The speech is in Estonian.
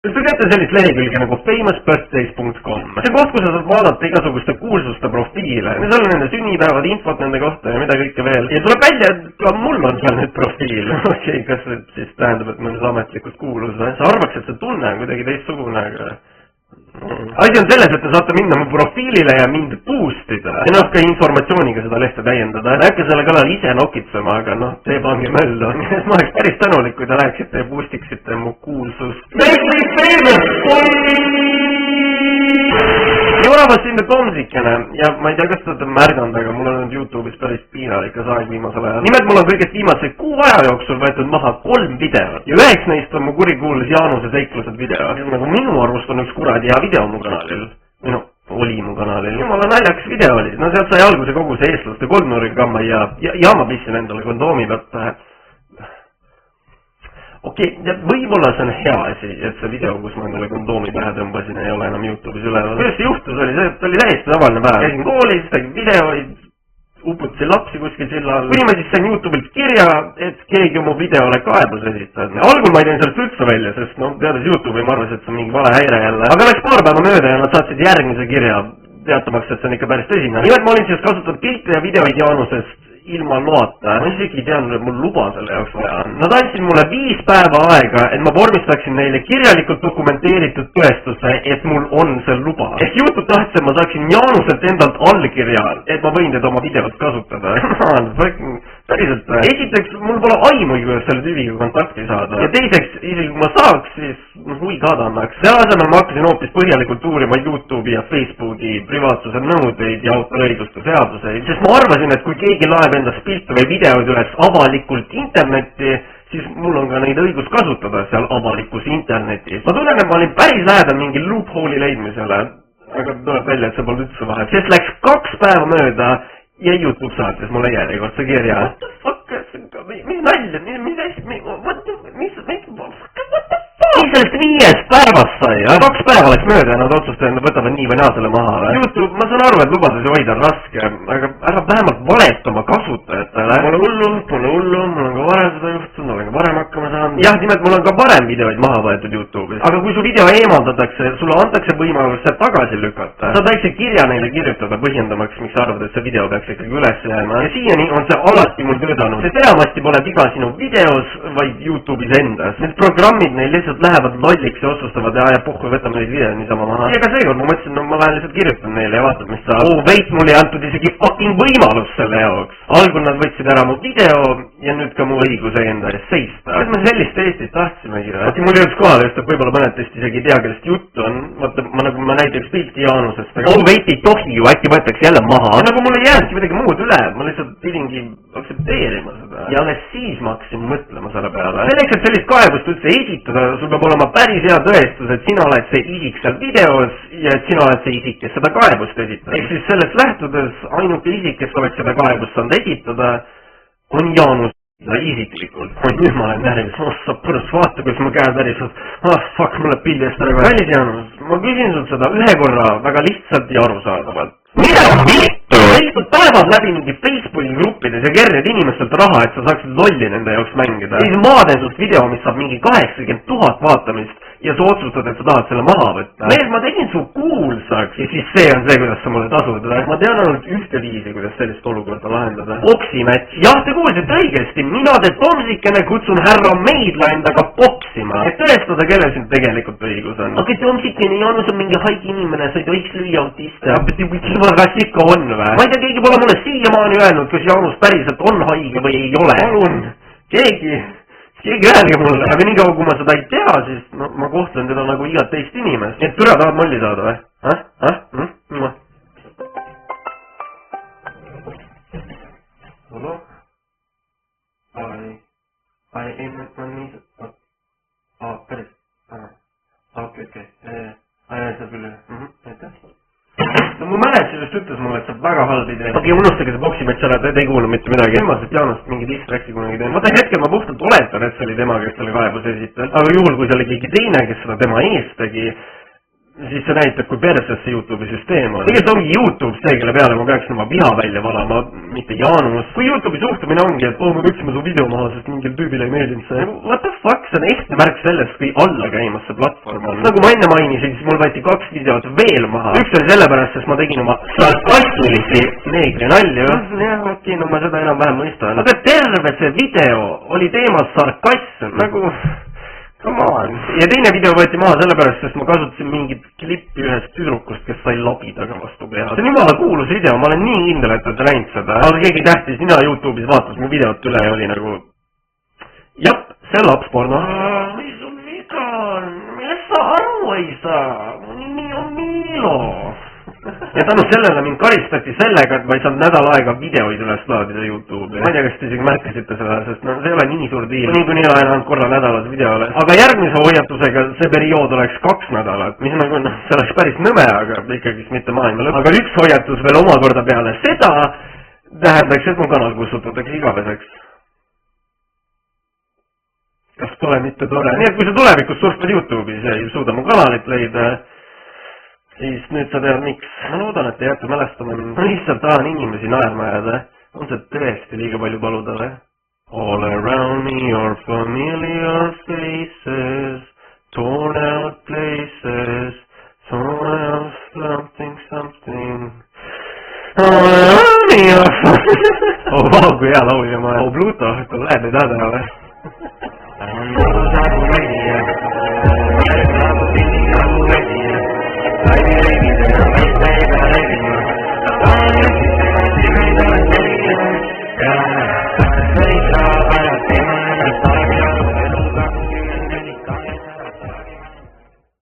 Te teate sellist lehekülge nagu famousbirthdays.com. See koht, kus sa saad vaadata igasuguste kuulsuste profiile. Seal on nende sünnipäevad, infot nende kohta ja mida kõike veel. Ja tuleb välja, et ka mul on seal nüüd profiil. Okei, kas see siis tähendab, et mõnes ametlikult kuulus või? Sa arvaks, et see tunne on kuidagi teistsugune, aga... Asi on selles, et te saate minna mu profiilile ja mind boostida. Ja noh, ka informatsiooniga seda lehte täiendada. Äkki selle kallal ise nokitsema, aga noh, te pange möllu. Ma oleks päris tänulik, kui te läheksite ja boostiksite mu kuulsust. Juravas sinna Tomsikene ja ma ei tea, kas te olete märganud, aga mul on YouTube'is päris piinalikas aeg viimasel ajal. Nimelt mul on kõigest viimase 6 aja jooksul võetud maha 3 videot ja 9 neist on mu kurikuulus Jaanuse seiklused video. Nagu minu arvust on üks kuradi hea video mu kanalil. Või noh, oli mu kanalil. Jumala naljakas video oli. No sealt sai alguse kogu see eestlaste kolmnurga kamma ja ma pissin endale kondoomi pealt. Okei, võib-olla see on hea asi, et see video, kus ma endale kondoomi pähe tõmbasin, ei ole enam YouTube'is üleval. Kuidas see juhtus oli see, et oli täiesti tavaline päev. Käisin koolis, tegin videoid, uputasin lapsi kuskil silla all. Kuni ma siis sain YouTube'ilt kirja, et keegi oma videole kaebus esitab. Algul ma ei teinud sellest üldse välja, sest noh, teades YouTube'i ma arvasin, et see on mingi vale häire jälle. Aga läks paar päeva mööda ja nad saatsid järgmise kirja, teatamaks, et see on ikka päris tõsine. Nimelt ma olin siis kasutanud pilte ja videoid Jaanusest ilma loata. Ma isegi tean, et mul luba selle jaoks vaja on. Nad andsid mulle 5 päeva aega, et ma vormistaksin neile kirjalikult dokumenteeritud tõestuse, et mul on see luba. Ehk YouTube tahtis, et ma saaksin Jaanuselt endalt allkirja, et ma võin teda oma videot kasutada. Päriselt. Esiteks, mul pole aimugi, kuidas selle tüviga kontakti saada. Ja teiseks, isegi kui ma saaks, siis hui kaada annaks. Selle asemel ma hakkasin hoopis põhjalikult uurima YouTube'i ja Facebooki privaatsuse nõudeid ja autoriõiguste seaduseid, sest ma arvasin, et kui keegi laeb endast pilte või videoid üles avalikult internetti, siis mul on ka neid õigus kasutada seal avalikus internetis. Ma tunnen, et ma olin päris lähedal mingi loophole'i leidmisele, aga tuleb välja, et see pole üldse vahe. Sest läks 2 päeva mööda ja YouTube saatis mulle järjekordse kirja. What the fuck? Mis nalja? Mis sellest 5 päevast sai? 2 päeva läks mööda ja nad otsustasid, nad võtavad nii või naa selle maha. YouTube, ma saan aru, et lubadusi hoida on raske, aga ära vähemalt valeta oma kasutajatele. Pole hullu, mul on ka varem seda juhtunud, olen ka varem hakkama saanud. Jah, nimelt mul on ka varem videoid maha võetud YouTube'is. Aga kui su video eemaldatakse, sulle antakse võimalus see tagasi lükata. Sa väikse kirja neile kirjutada põhjendamaks, miks sa arvad, et see video peaks ikkagi üles jääma. Ja siiani on see alati mul töötanud. See teravasti pole viga sinu videos, vaid YouTube'is endas. Need programmid neil lihtsalt lähevad lolliks ja otsustavad ja puhku võtame neid videod niisama maha. Ja ka seekord ma mõtlesin, no ma lähen lihtsalt kirjutan neile ja vaatad, mis saab. Veit mul ei antud isegi fucking võimalus selle jaoks. Algul nad võtsid ära mu video ja nüüd ka mu õiguse enda eest seista. Kas me sellist Eestit tahtsimegi? Mul jõudis kohale just, et võib-olla mõned teist isegi ei tea, kellest juttu on. Vaata, ma näiteks pilti Jaanusest. Veit ei tohi ju, äkki võetakse jälle maha. Ja nagu mul ei jäänudki midagi muud üle, ma lihtsalt pidingi aktsepteerima seda. Ja alles siis ma hakkasin mõtlema selle peale. Selleks, et sellist kaebust üldse esitada, sul peab olema päris hea tõestus, et sina oled see isik seal videos ja et sina oled see isik, kes seda kaebust esitab. Ehk siis sellest lähtudes ainuke isik, kes oleks seda kaebust saanud esitada, on Jaanus isiklikult. Nüüd ma olen närvis, sõprus, vaata, kus mu käed värisvad. Fuck, mulle pildist ära. Kallis Jaanus, ma küsin sult seda ühe korra väga lihtsalt ja arusaadavalt. Mida vittu? Tegelikult päevad läbi mingi Facebooki gruppides ja kerjad inimestelt raha, et sa saaksid lolli nende jaoks mängida. Siis maaden sust video, mis saab mingi 80 000 vaatamist ja sa otsustad, et sa tahad selle maha võtta. Mees, ma tegin su kuulsaks ja siis see on see, kuidas sa mulle tasud. Ma tean ainult ühte viisi, kuidas sellist olukorda lahendada. Boksimatch. Jah, te kuulsite õigesti. Mina te Tomsikene kutsun härra Meidla endaga boksima. Et tõestada, kelle siin tegelikult õigus on. Aga Tomsikene, Jaanus on mingi haigi inimene, sa ei tohiks lüüa autiste. Kas ikka on või? Ma ei tea, keegi pole mulle siiamaani öelnud, kas Jaanus päriselt on haige või ei ole. Palun, keegi öelge mulle, aga nii kaua, kui ma seda ei tea, siis ma kohtlen teda nagu igat teist inimest. Nii et türa tahad molli saada või? Hallo? Ei, ma nii... Päris. Okei. See küll. Aitäh. No mu mäletaja just ütles mulle, et see on väga halb idee. Okei, unustage see boksimatch ära, te ei kuulnud mitte midagi. Ilmas, et Jaanust mingi distracti kunagi teen. Vaata hetkel ma puhtalt oletan, et see oli tema, kes selle kaebuse esitas. Aga juhul, kui see oli keegi teine, kes seda tema eest tegi, siis see näitab, kui perses see YouTube'i süsteem on. Tegelikult ongi YouTube see, kelle peale ma peaksin oma viha välja valama, mitte Jaanus. Kui YouTube'i suhtumine ongi, et me võiksime su video maha, sest mingil tüübile ei meeldinud see. What the fuck, see on ehtne märk sellest, kui alla käimas see platvorm on. Nagu ma enne mainisin, siis mul võeti 2 videot veel maha. Üks oli sellepärast, sest ma tegin oma sarkastilisi neegri nalju. Jah, okei, no ma seda enam-vähem mõistan. Aga terve see video oli teemas sarkasm, nagu... Come on. Ja teine video võeti maha sellepärast, sest ma kasutasin mingit klippi ühest tüdrukust, kes sai labidaga vastu peale. See on jumala kuulus video, ma olen nii kindel, et olete näinud seda. Aga keegi tähtis, mina YouTube'is vaatas mu videot üle ja oli nagu... Jap, see on lapsporno. Mis sul viga on? Millest sa aru ei saa? Mu nimi on Miilo. Ja tänu sellele mind karistati sellega, et ma ei saanud nädal aega videoid üles laadida YouTube'i. Ma ei tea, kas te isegi märkasite seda, sest no see ei ole nii suur diil. Niikuinii olen ainult korra nädalas videole. Aga järgmise hoiatusega see periood oleks 2 nädalat, mis nagu, noh, see oleks päris nõme, aga ikkagi mitte maailma lõpp. Aga üks hoiatus veel omakorda peale seda tähendaks, et mu kanal kustutatakse igaveseks. Kas pole mitte tore? Nii et kui sa tulevikus surfad YouTube'is ja ei suuda mu kanalit leida, siis nüüd sa tead miks. Ma loodan, et ei jätta mälestama mind. Ma lihtsalt tahan inimesi naerma jääda. On see tõesti liiga palju paluda või? All around me are familiar faces, torn out places, someone else something. All around me are familiar... Oh, kui hea laulja ma olen. Oh, Pluto, kolleeg ei tada või? I'm